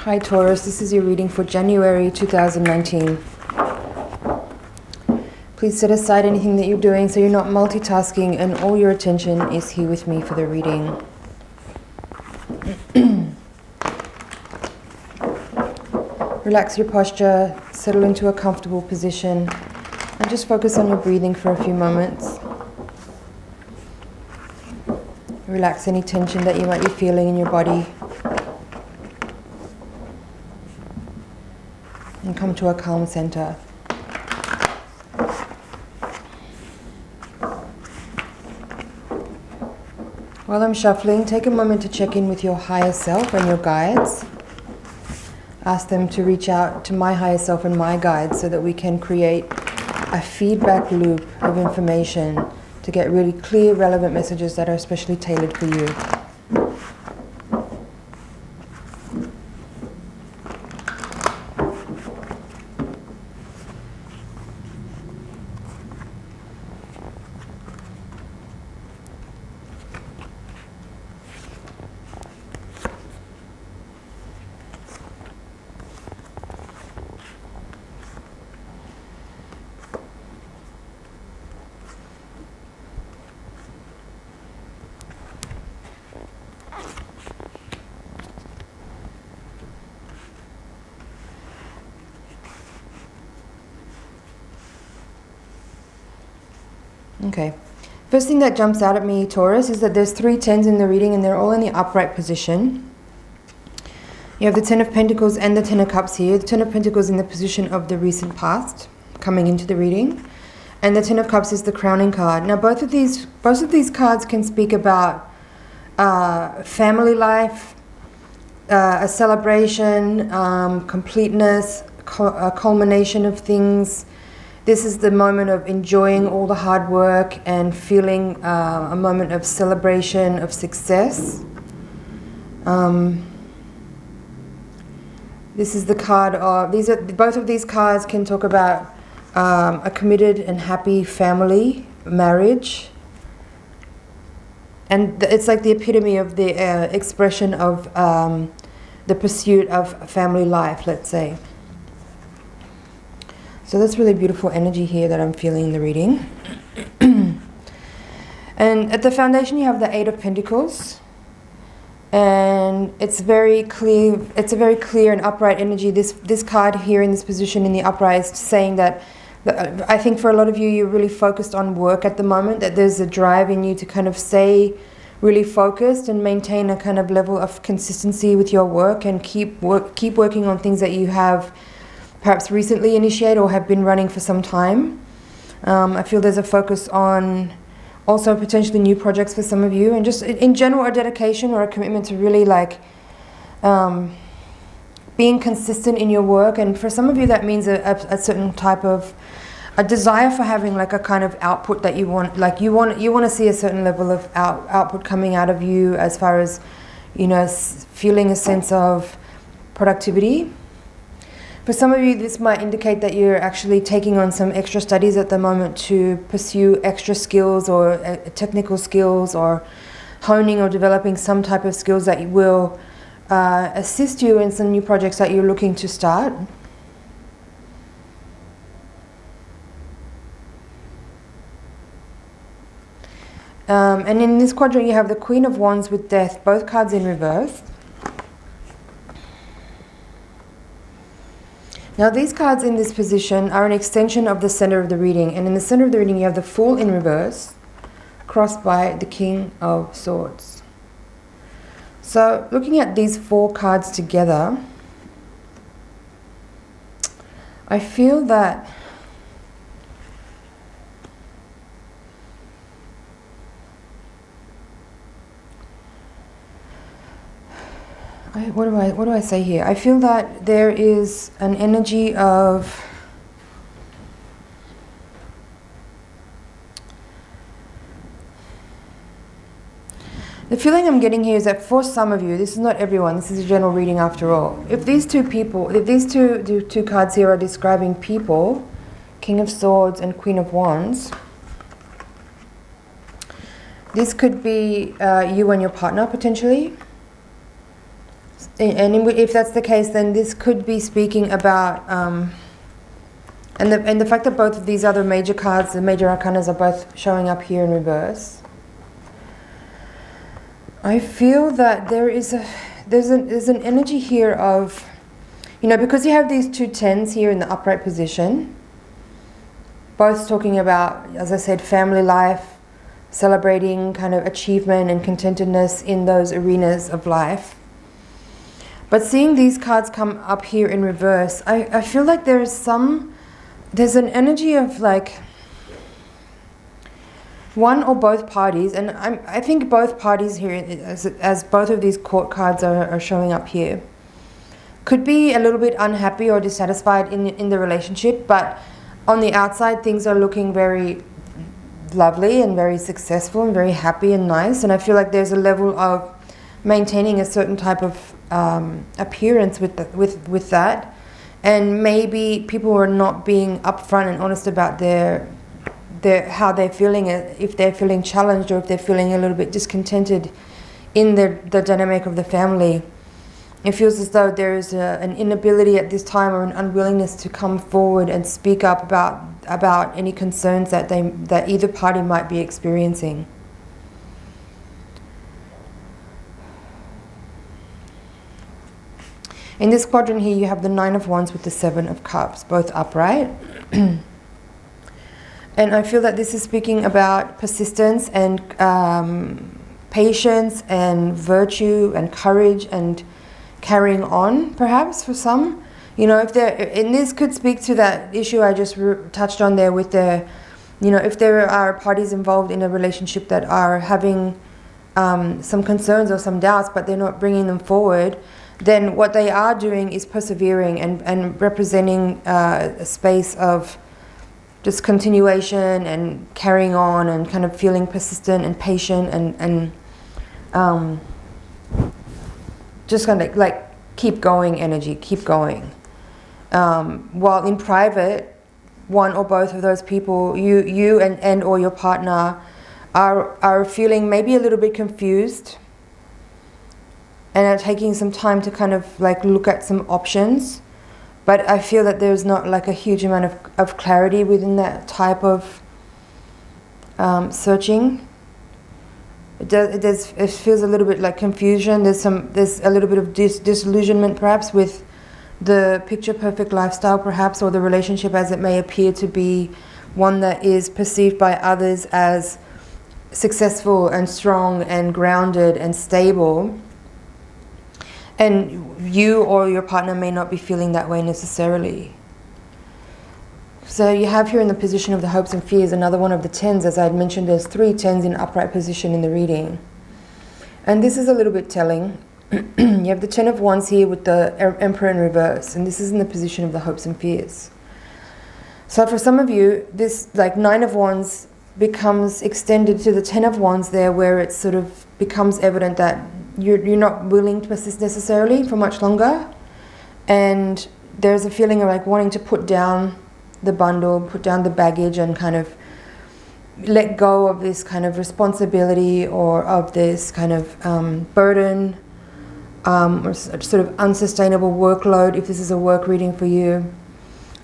Hi Taurus, this is your reading for January 2019. Please set aside anything that you're doing so you're not multitasking and all your attention is here with me for the reading. Relax your posture, settle into a comfortable position, and just focus on your breathing for a few moments. Relax any tension that you might be feeling in your body. And come to a calm center. While I'm shuffling, take a moment to check in with your higher self and your guides. Ask them to reach out to my higher self and my guides so that we can create a feedback loop of information to get really clear, relevant messages that are especially tailored for you. Okay. First thing that jumps out at me, Taurus, is that there's 3 10s in the reading and they're all in the upright position. You have the 10 of Pentacles and the 10 of Cups here. The 10 of Pentacles in the position of the recent past, coming into the reading. And the 10 of Cups is the crowning card. Now both of these cards can speak about family life, a celebration, completeness, a culmination of things. This is the moment of enjoying all the hard work and feeling a moment of celebration, of success. This is the card of, both of these cards can talk about a committed and happy family, marriage. And it's like the epitome of the expression of the pursuit of family life, let's say. So that's really beautiful energy here that I'm feeling in the reading. And at the foundation you have the 8 of Pentacles. And it's very clear, it's a very clear and upright energy. This card here in this position in the upright is saying that I think for a lot of you, you're really focused on work at the moment, that there's a drive in you to kind of stay really focused and maintain a kind of level of consistency with your work and keep working on things that you have perhaps recently initiated or have been running for some time. I feel there's a focus on also potentially new projects for some of you, and just in general a dedication or a commitment to really like being consistent in your work. And for some of you that means a certain type of a desire for having like a kind of output that you want, like you want to see a certain level of output coming out of you, as far as, you know, feeling a sense of productivity. For some of you, this might indicate that you're actually taking on some extra studies at the moment to pursue extra skills or technical skills, or honing or developing some type of skills that will assist you in some new projects that you're looking to start. And in this quadrant you have the Queen of Wands with Death, both cards in reverse. Now these cards in this position are an extension of the center of the reading, and in the center of the reading you have the Fool in reverse, crossed by the King of Swords. So looking at these 4 cards together, I feel that what do I say here? I feel that there is an energy of the feeling I'm getting here is that for some of you, this is not everyone, this is a general reading after all. If these two cards here are describing people, King of Swords and Queen of Wands, this could be you and your partner potentially. if that's the case, then this could be speaking about, and the fact that both of these other major cards, the major arcanas, are both showing up here in reverse. I feel that there's an energy here of, because you have these two tens here in the upright position, both talking about, as I said, family life, celebrating kind of achievement and contentedness in those arenas of life. But seeing these cards come up here in reverse, I feel like there's an energy of like one or both parties, and I think both parties here, as both of these court cards are showing up here, could be a little bit unhappy or dissatisfied in the relationship, but on the outside things are looking very lovely and very successful and very happy and nice, and I feel like there's a level of maintaining a certain type of appearance with that, and maybe people are not being upfront and honest about their how they're feeling, if they're feeling challenged or if they're feeling a little bit discontented in the dynamic of the family. It feels as though there is an inability at this time, or an unwillingness to come forward and speak up about any concerns that either party might be experiencing. In this quadrant here, you have the Nine of Wands with the Seven of Cups, both upright. And I feel that this is speaking about persistence and patience and virtue and courage and carrying on, perhaps, for some. And this could speak to that issue I just touched on there with if there are parties involved in a relationship that are having some concerns or some doubts, but they're not bringing them forward, then what they are doing is persevering and representing a space of just continuation and carrying on and kind of feeling persistent and patient and just kind of like keep going energy, keep going. While in private, one or both of those people, you and or your partner are feeling maybe a little bit confused and are taking some time to kind of like look at some options. But I feel that there's not like a huge amount of clarity within that type of searching. It feels a little bit like confusion. There's a little bit of disillusionment perhaps with the picture perfect lifestyle perhaps, or the relationship as it may appear to be one that is perceived by others as successful and strong and grounded and stable. And you or your partner may not be feeling that way necessarily. So you have here in the position of the hopes and fears another one of the tens. As I had mentioned, there's 3 tens in upright position in the reading. And this is a little bit telling. You have the Ten of Wands here with the Emperor in reverse, and this is in the position of the hopes and fears. So for some of you, this like Nine of Wands becomes extended to the Ten of Wands there, where it sort of becomes evident that you're not willing to persist necessarily for much longer, and there's a feeling of like wanting to put down the bundle, put down the baggage, and kind of let go of this kind of responsibility or of this kind of burden, or sort of unsustainable workload if this is a work reading for you.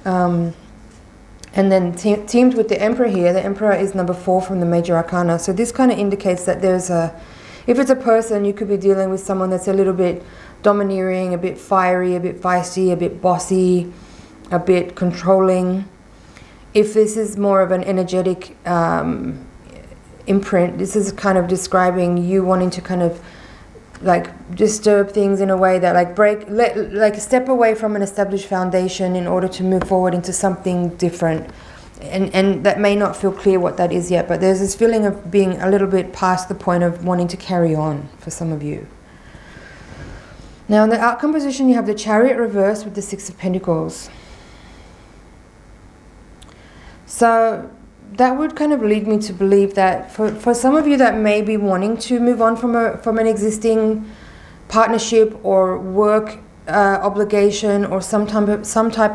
And then teamed with the Emperor here, the Emperor is number 4 from the Major Arcana. So this kind of indicates that if it's a person, you could be dealing with someone that's a little bit domineering, a bit fiery, a bit feisty, a bit bossy, a bit controlling. If this is more of an energetic imprint, this is kind of describing you wanting to kind of like disturb things in a way that like step away from an established foundation in order to move forward into something different. And that may not feel clear what that is yet, but there's this feeling of being a little bit past the point of wanting to carry on for some of you. Now in the outcome position, you have the Chariot reverse with the Six of Pentacles. So that would kind of lead me to believe that for some of you that may be wanting to move on from an existing partnership or work obligation or some type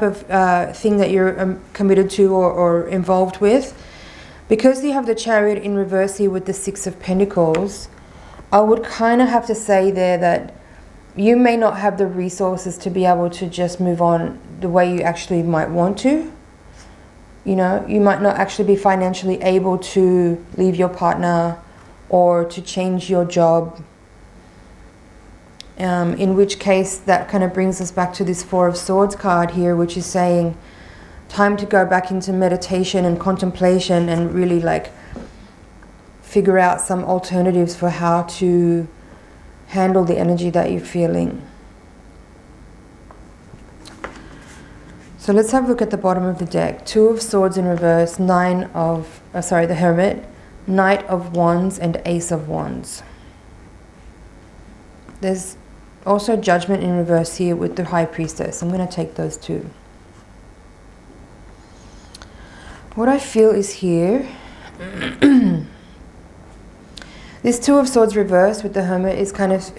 of thing that you're committed to or involved with, because you have the Chariot in reverse here with the Six of Pentacles, I would kind of have to say there that you may not have the resources to be able to just move on the way you actually might want to. You know, you might not actually be financially able to leave your partner or to change your job. In which case, that kind of brings us back to this Four of Swords card here, which is saying time to go back into meditation and contemplation and really like figure out some alternatives for how to handle the energy that you're feeling. So let's have a look at the bottom of the deck. Two of Swords in reverse, the Hermit, Knight of Wands and Ace of Wands. There's also Judgment in reverse here with the High Priestess. I'm going to take those two. What I feel is here, this Two of Swords reverse with the Hermit is kind of,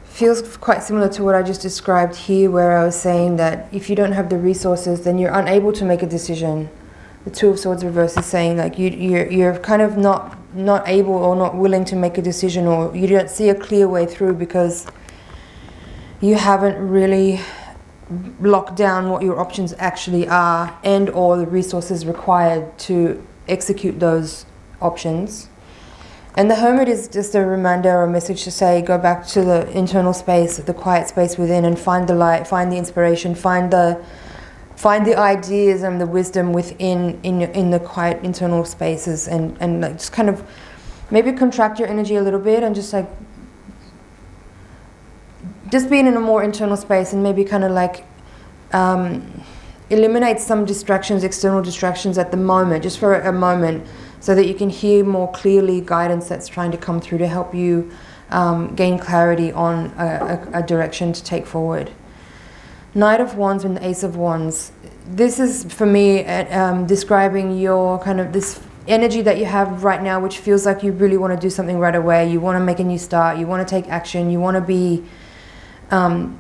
feels quite similar to what I just described here, where I was saying that if you don't have the resources, then you're unable to make a decision. The Two of Swords reverse is saying like you're kind of not able or not willing to make a decision, or you don't see a clear way through because you haven't really locked down what your options actually are and or the resources required to execute those options. And the Hermit is just a reminder or a message to say, go back to the internal space, the quiet space within, and find the light, find the inspiration, find the ideas and the wisdom within in the quiet internal spaces, and like just kind of maybe contract your energy a little bit and just like just being in a more internal space, and maybe kind of like eliminate some distractions, external distractions at the moment, just for a moment, so that you can hear more clearly guidance that's trying to come through to help you gain clarity on a direction to take forward. Knight of Wands and the Ace of Wands. This is, for me, describing your kind of this energy that you have right now, which feels like you really want to do something right away. You want to make a new start. You want to take action. You want to be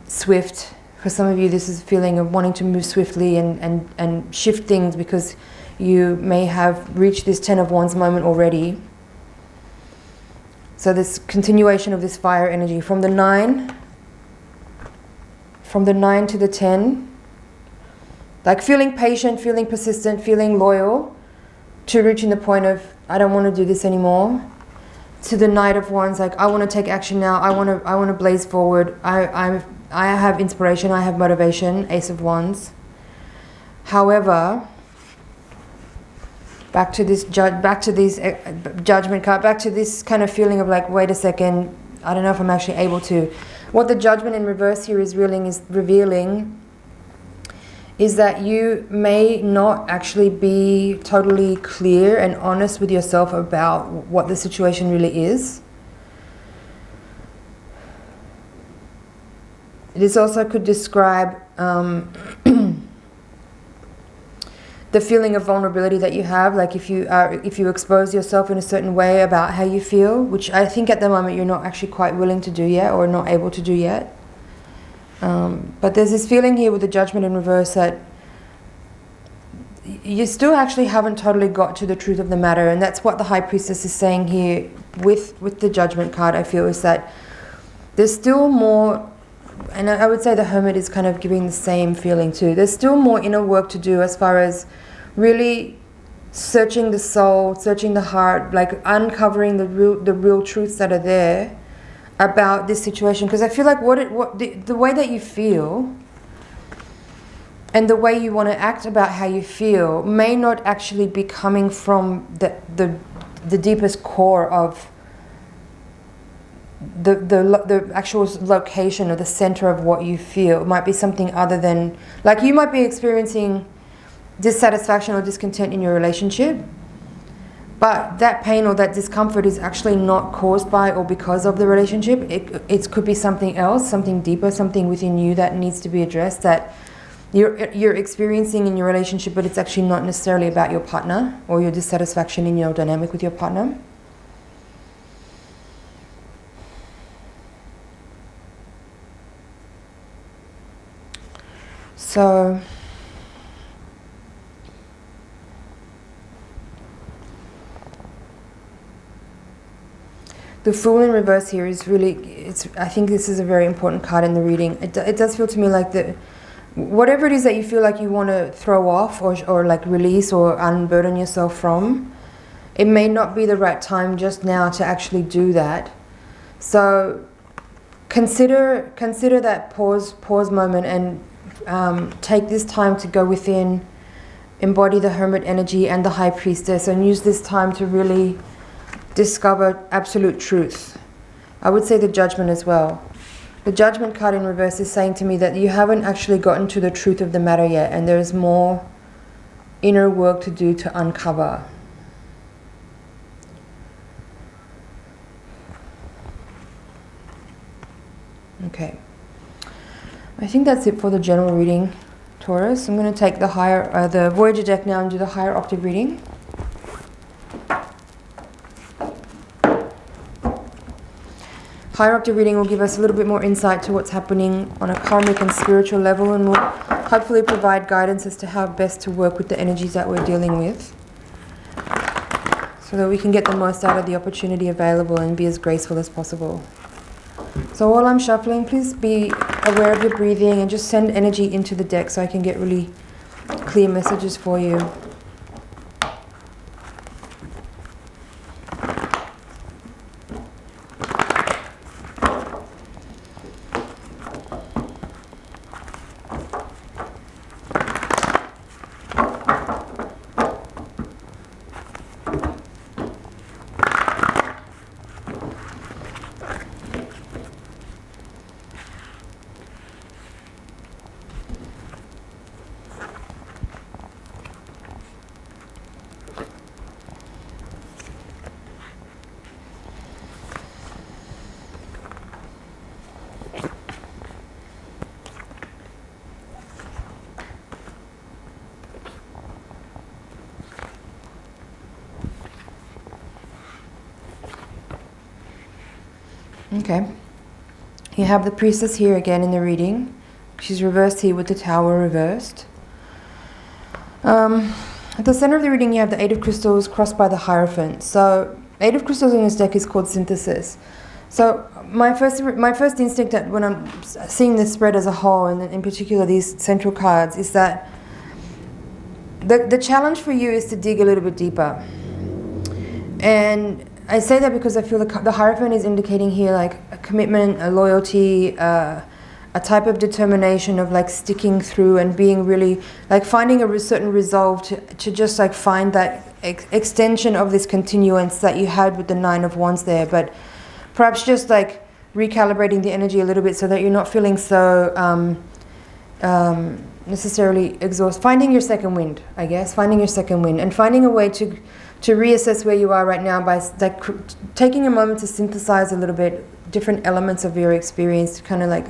swift. For some of you, this is a feeling of wanting to move swiftly and shift things because you may have reached this Ten of Wands moment already. So this continuation of this fire energy from the 9 to the 10, like feeling patient, feeling persistent, feeling loyal, to reaching the point of I don't want to do this anymore, to the Knight of Wands, like I want to take action now. I want to blaze forward. I have inspiration. I have motivation. Ace of Wands. However, back to this judgment card, back to this kind of feeling of like, wait a second, I don't know if I'm actually able to. What the Judgment in reverse here is revealing is that you may not actually be totally clear and honest with yourself about what the situation really is. This also could describe the feeling of vulnerability that you have, like if you expose yourself in a certain way about how you feel, which I think at the moment you're not actually quite willing to do yet or not able to do yet. But there's this feeling here with the Judgment in reverse that you still actually haven't totally got to the truth of the matter, and that's what the High Priestess is saying here with the Judgment card. I feel is that there's still more, and I would say the Hermit is kind of giving the same feeling too. There's still more inner work to do as far as really searching the soul, searching the heart, like uncovering the real truths that are there about this situation. Because I feel like the way that you feel and the way you want to act about how you feel may not actually be coming from the deepest core of the actual location or the center of what you feel. It might be something other than, like you might be experiencing dissatisfaction or discontent in your relationship, but that pain or that discomfort is actually not caused by or because of the relationship. It could be something else, something deeper, something within you that needs to be addressed, that you're experiencing in your relationship, but it's actually not necessarily about your partner or your dissatisfaction in your dynamic with your partner. So the Fool in reverse here is really, I think this is a very important card in the reading. It does feel to me like whatever it is that you feel like you want to throw off or like release or unburden yourself from, it may not be the right time just now to actually do that. So consider that pause moment, and take this time to go within, embody the Hermit energy and the High Priestess, and use this time to really discover absolute truth. I would say the Judgment as well. The Judgment card in reverse is saying to me that you haven't actually gotten to the truth of the matter yet, and there's more inner work to do to uncover. Okay. I think that's it for the general reading, Taurus. I'm going to take the Voyager deck now and do the higher octave reading. Higher octave reading will give us a little bit more insight to what's happening on a karmic and spiritual level, and will hopefully provide guidance as to how best to work with the energies that we're dealing with, so that we can get the most out of the opportunity available and be as graceful as possible. So while I'm shuffling, please be aware of your breathing and just send energy into the deck so I can get really clear messages for you. Okay, you have the Priestess here again in the reading. She's reversed here with the Tower reversed. At the center of the reading you have the Eight of Crystals crossed by the Hierophant. So Eight of Crystals in this deck is called Synthesis. So my first instinct when I'm seeing this spread as a whole, and in particular these central cards, is that the challenge for you is to dig a little bit deeper. And I say that because I feel the Hierophant is indicating here like a commitment, a loyalty, a type of determination of like sticking through and being really like finding a certain resolve to just like find that extension of this continuance that you had with the Nine of Wands there, but perhaps just like recalibrating the energy a little bit so that you're not feeling so necessarily exhausted. Finding your second wind, I guess, finding your second wind and finding a way to reassess where you are right now by like taking a moment to synthesize a little bit different elements of your experience, to kind of like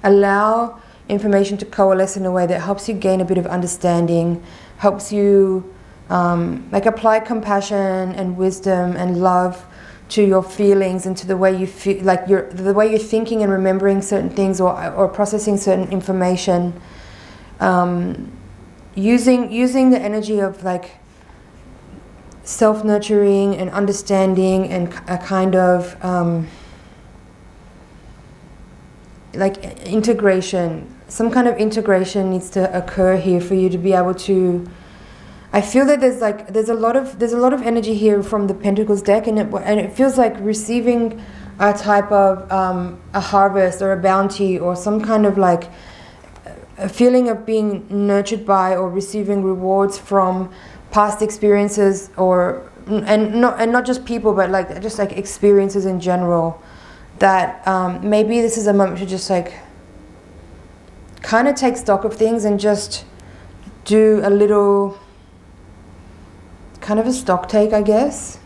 allow information to coalesce in a way that helps you gain a bit of understanding, helps you like apply compassion and wisdom and love to your feelings and to the way you feel, like the way you're thinking and remembering certain things or processing certain information, using the energy of like self-nurturing and understanding and a kind of like integration. Some kind of integration needs to occur here for you to be able to. I feel that there's a lot of energy here from the Pentacles deck, and it feels like receiving a type of a harvest or a bounty or some kind of like a feeling of being nurtured by or receiving rewards from past experiences, and not just people, but like just like experiences in general, that maybe this is a moment to just like kind of take stock of things and just do a little kind of a stock take, I guess,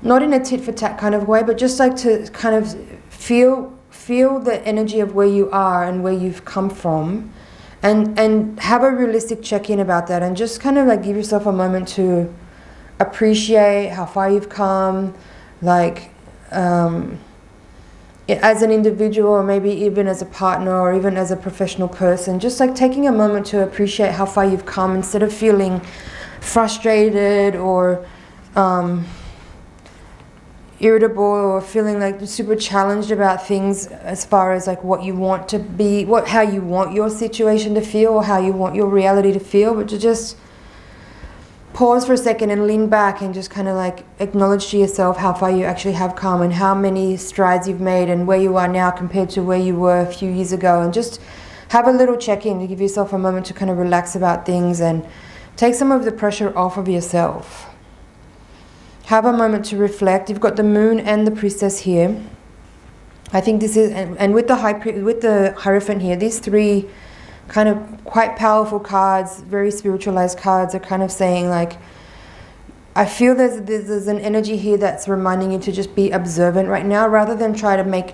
not in a tit for tat kind of way, but just like to kind of feel the energy of where you are and where you've come from. And have a realistic check-in about that, and just kind of like give yourself a moment to appreciate how far you've come, like as an individual, or maybe even as a partner, or even as a professional person. Just like taking a moment to appreciate how far you've come instead of feeling frustrated or irritable or feeling like super challenged about things as far as like what you want to be, how you want your situation to feel or how you want your reality to feel, but to just pause for a second and lean back and just kind of like acknowledge to yourself how far you actually have come and how many strides you've made and where you are now compared to where you were a few years ago, and just have a little check-in to give yourself a moment to kind of relax about things and take some of the pressure off of yourself. Have a moment to reflect. You've got the moon and the priestess here. I think this is, and with the Hierophant here, these three kind of quite powerful cards, very spiritualized cards, are kind of saying like, I feel there's an energy here that's reminding you to just be observant right now rather than try to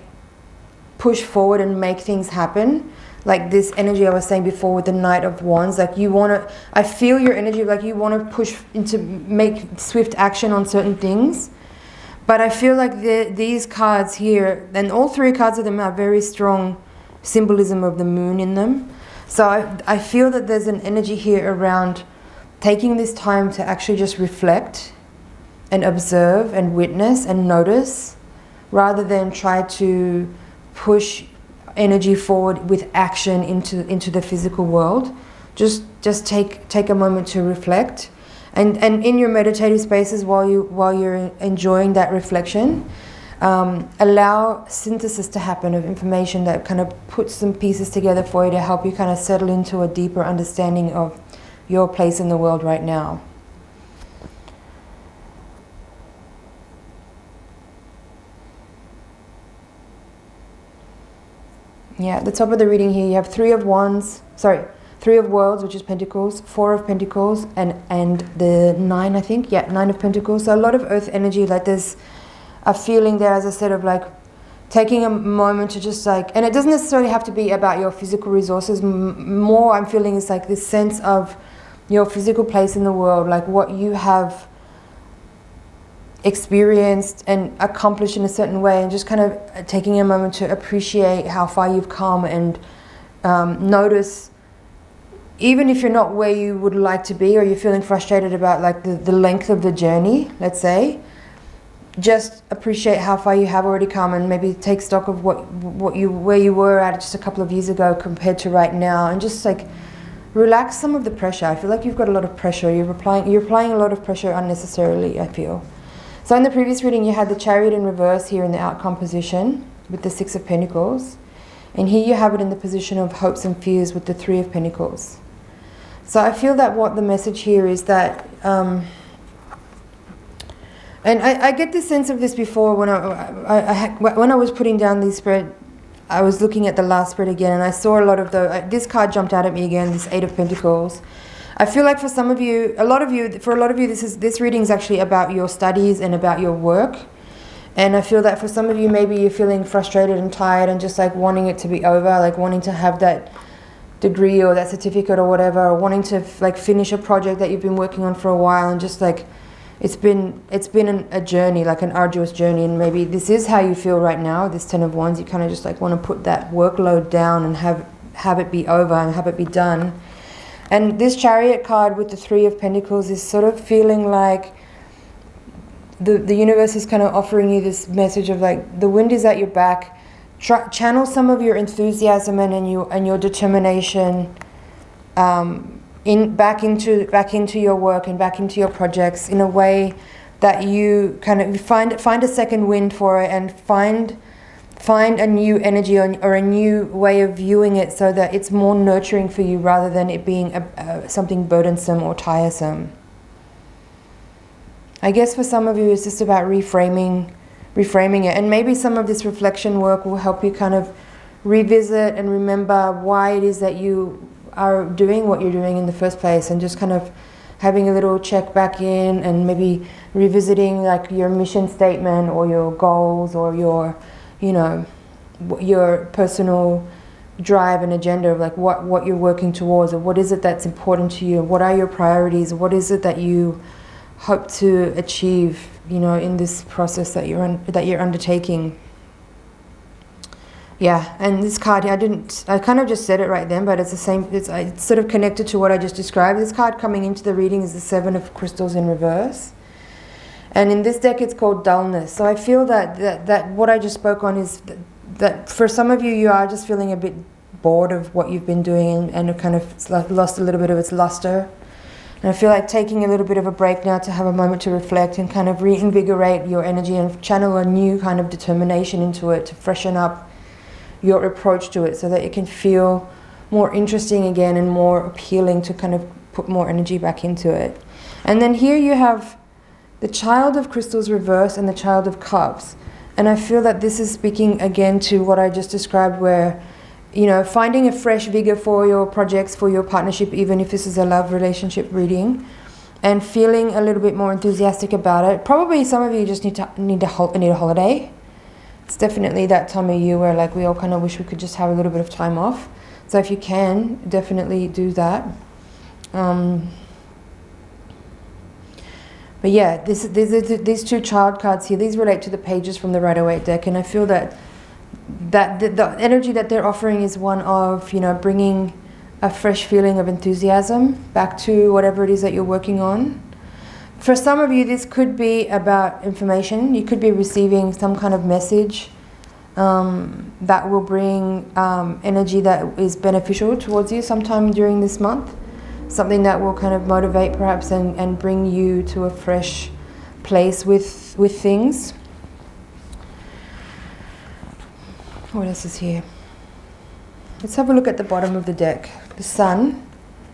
push forward and make things happen. Like this energy I was saying before with the Knight of Wands, like I feel your energy, like you want to push into make swift action on certain things. But I feel like these cards here, and all three cards of them have very strong symbolism of the moon in them. So I feel that there's an energy here around taking this time to actually just reflect and observe and witness and notice, rather than try to push energy forward with action into the physical world. Just take a moment to reflect, and in your meditative spaces while you're enjoying that reflection, allow synthesis to happen of information that kind of puts some pieces together for you to help you kind of settle into a deeper understanding of your place in the world right now. Yeah, at the top of the reading here you have Three of Worlds, which is Pentacles, Four of Pentacles, and the Nine, I think. Yeah, Nine of Pentacles. So a lot of earth energy, like there's a feeling there, as I said, of like taking a moment to just like, and it doesn't necessarily have to be about your physical resources. More I'm feeling is like this sense of your physical place in the world, like what you have experienced and accomplished in a certain way, and just kind of taking a moment to appreciate how far you've come and notice, even if you're not where you would like to be or you're feeling frustrated about like the length of the journey, let's say, just appreciate how far you have already come and maybe take stock of where you were at just a couple of years ago compared to right now, and just like relax some of the pressure. I feel like you've got a lot of pressure. You're applying a lot of pressure unnecessarily, I feel. So in the previous reading you had the Chariot in reverse here in the outcome position with the Six of Pentacles, and here you have it in the position of hopes and fears with the Three of Pentacles. So I feel that what the message here is that, and I get this sense of this before when I was putting down these spread, I was looking at the last spread again, and I saw a lot of this card jumped out at me again, this Eight of Pentacles. I feel like for a lot of you, this reading is actually about your studies and about your work. And I feel that for some of you, maybe you're feeling frustrated and tired and just like wanting it to be over, like wanting to have that degree or that certificate or whatever, or wanting to like finish a project that you've been working on for a while, and just like it's been a journey, like an arduous journey, and maybe this is how you feel right now, this Ten of Wands. You kind of just like want to put that workload down and have it be over and have it be done. And this Chariot card with the Three of Pentacles is sort of feeling like the universe is kind of offering you this message of like the wind is at your back. Channel some of your enthusiasm and your determination back into your work and back into your projects in a way that you kind of find a second wind for it, and find a new energy or a new way of viewing it, so that it's more nurturing for you rather than it being something burdensome or tiresome. I guess for some of you it's just about reframing it, and maybe some of this reflection work will help you kind of revisit and remember why it is that you are doing what you're doing in the first place, and just kind of having a little check back in and maybe revisiting like your mission statement or your goals or your personal drive and agenda of like what you're working towards, or what is it that's important to you, what are your priorities, what is it that you hope to achieve, in this process that you're undertaking. Yeah, and this card here, I kind of just said it right then, but it's the same, it's sort of connected to what I just described. This card coming into the reading is the Seven of Crystals in reverse. And in this deck, it's called dullness. So I feel that what I just spoke on is that for some of you, you are just feeling a bit bored of what you've been doing and it kind of lost a little bit of its luster. And I feel like taking a little bit of a break now to have a moment to reflect and kind of reinvigorate your energy and channel a new kind of determination into it to freshen up your approach to it so that it can feel more interesting again and more appealing to kind of put more energy back into it. And then here you have the Child of Crystals reverse and the Child of Cups. And I feel that this is speaking again to what I just described, where, you know, finding a fresh vigor for your projects, for your partnership, even if this is a love relationship reading, and feeling a little bit more enthusiastic about it. Probably some of you just need a holiday. It's definitely that time of year where like we all kind of wish we could just have a little bit of time off. So if you can, definitely do that. But yeah, these two child cards here, these relate to the pages from the Rider-Waite deck, and I feel that the energy that they're offering is one of, you know, bringing a fresh feeling of enthusiasm back to whatever it is that you're working on. For some of you, this could be about information. You could be receiving some kind of message that will bring energy that is beneficial towards you sometime during this month. Something that will kind of motivate perhaps and bring you to a fresh place with things. What else is here? Let's have a look at the bottom of the deck. The Sun,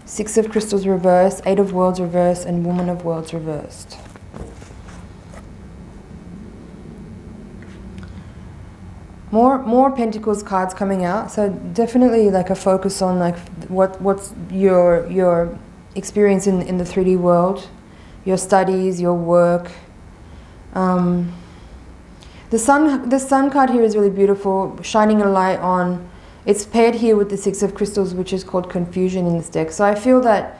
Six of Crystals reversed, Eight of Worlds reversed, and Woman of Worlds reversed. More Pentacles cards coming out, so definitely like a focus on like what's your experience in the 3D world, your studies, your work. The sun card here is really beautiful, shining a light on. It's paired here with the Six of Crystals, which is called confusion in this deck. So I feel that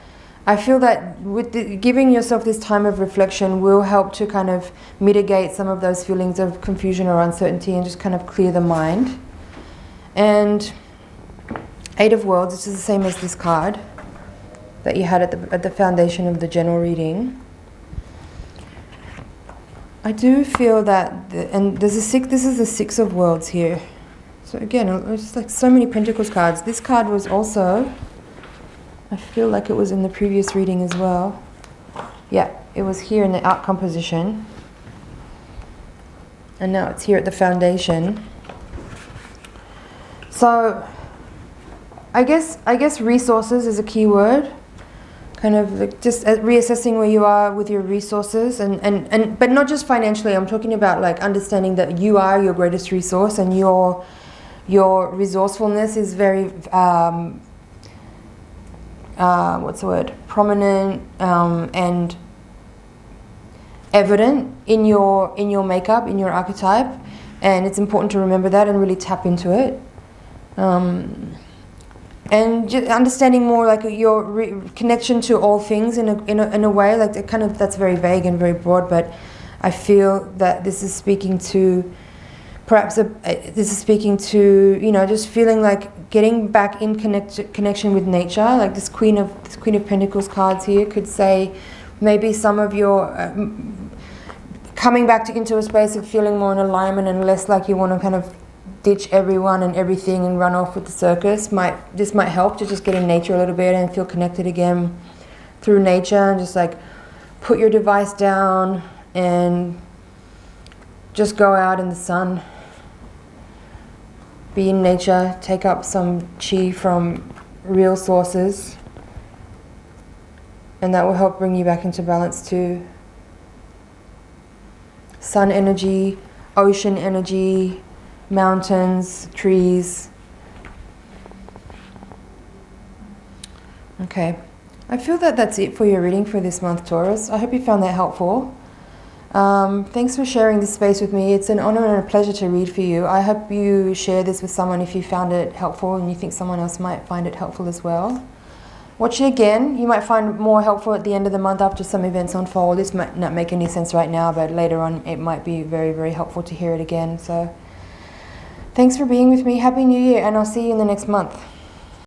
with giving yourself this time of reflection will help to kind of mitigate some of those feelings of confusion or uncertainty and just kind of clear the mind. And Eight of Worlds, which is the same as this card that you had at the foundation of the general reading. I do feel that, and there's a six. This is the Six of Worlds here. So again, it's like so many Pentacles cards. This card was also, I feel like it was in the previous reading as well. Yeah, it was here in the outcome position. And now it's here at the foundation. So, I guess resources is a key word. Kind of like just reassessing where you are with your resources and but not just financially. I'm talking about like understanding that you are your greatest resource and your resourcefulness is very prominent and evident in your makeup, in your archetype, and it's important to remember that and really tap into it. And just understanding more like your connection to all things in a way, like that's very vague and very broad, but I feel that this is speaking to you know, just feeling like getting back in connection with nature. Like this Queen of Pentacles cards here could say maybe some of your coming back into a space of feeling more in alignment and less like you want to kind of ditch everyone and everything and run off with the circus. This might help to just get in nature a little bit and feel connected again through nature, and just like put your device down and just go out in the sun, be in nature, take up some chi from real sources, and that will help bring you back into balance too. Sun energy, ocean energy, mountains, trees. Okay, I feel that that's it for your reading for this month, Taurus. I hope you found that helpful. Thanks for sharing this space with me. It's an honor and a pleasure to read for you. I hope you share this with someone if you found it helpful and you think someone else might find it helpful as well. Watch it again. You might find more helpful at the end of the month after some events unfold. This might not make any sense right now, but later on it might be very, very helpful to hear it again. So thanks for being with me. Happy New Year, and I'll see you in the next month.